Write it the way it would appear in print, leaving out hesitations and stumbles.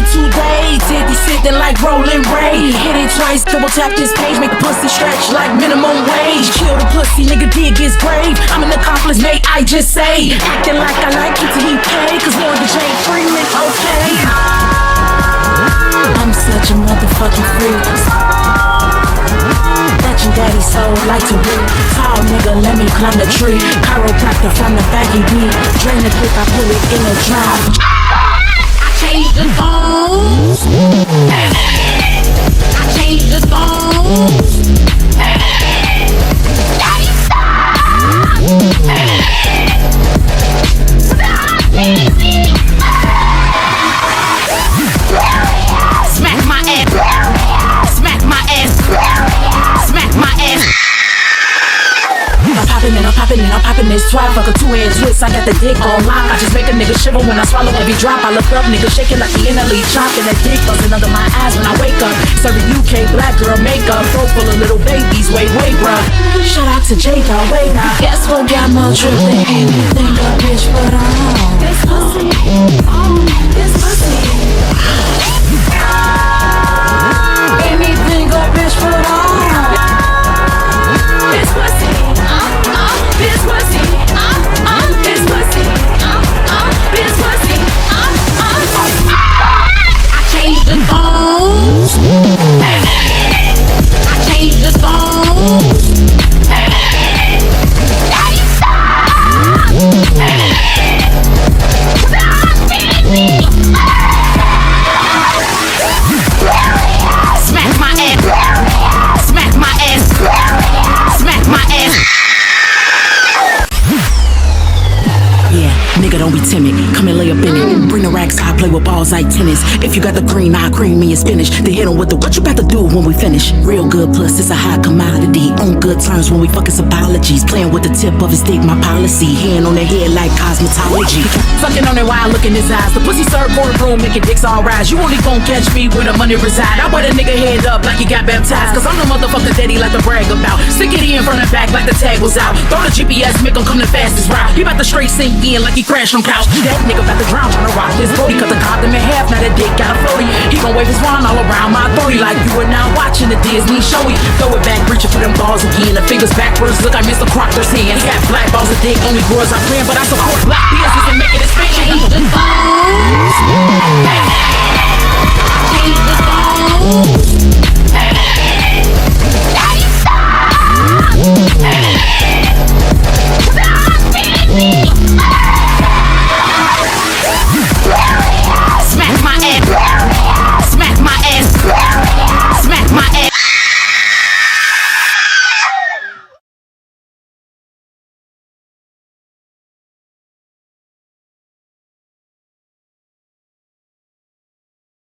today. Titties sittin' like rolling Ray. Hit it twice, double tap this page, make the pussy stretch like minimum wage. Kill the pussy, nigga did gets brave. I'm an accomplice, mate, I just say. Acting like I like it till he pay, cause more than Jay Freeman, okay. I'm such a motherfucking freak. That your daddy soul like to be. Tall nigga, let me climb the tree. Chiropractor from the back, he beat. Drain the clip, I put it in a drive. I changed the thongs. I changed the thongs. Daddy stop. Smack my ass. Smack my ass. Smack my ass. I'm poppin' this twat. Fuck a two-hand twist, I got the dick on lock. I just make a nigga shiver when I swallow every drop. I look up, nigga shaking like the innerly chopping. That dick buzzing under my eyes when I wake up. Serving UK black girl makeup, throat full of little babies. Wait, bruh. Shout out to Jake, wait now. Guess what got more trip than anything a bitch put on? This pussy, this pussy. Anything a bitch put on? This pussy. This pussy, this pussy, this pussy, I changed the thongs. I changed the thongs. Daddy stop. Smack my ass. Smack my ass. Smack my ass. Yeah, nigga, don't be timid. Come and lay up in it. Bring the racks, I play with balls like tennis. If you got the green, I'll cream me and spinach. Then hit 'em with the what you about to do when we finish. Real good, plus it's a high commodity. On good terms when we fuck, it's apologies. Playing with the tip of his dick, my policy. Hand on the head like cosmetology. Sucking on it while I look in his eyes. The pussy serve for a broom, making dicks all rise. You only gon' catch me where the money reside. I wear the nigga head up like he got baptized. Cause I'm the motherfucker that he like to brag about. Stick it in front and back like the tag was out. Throw the GPS, make him come the fastest route. He bout to straight sink in like he crashed on couch. That nigga bout to drown tryna rock this booty. Cut the condom in half, now that dick got a floaty. He gon' wave his wand all around my authority like you are now watching the Disney showy. Throw it back, reaching for them balls again. The fingers backwards, look I Mr. Proctor's hand. He got black balls of dick, only girls I plan, but I support black business and make it a spin.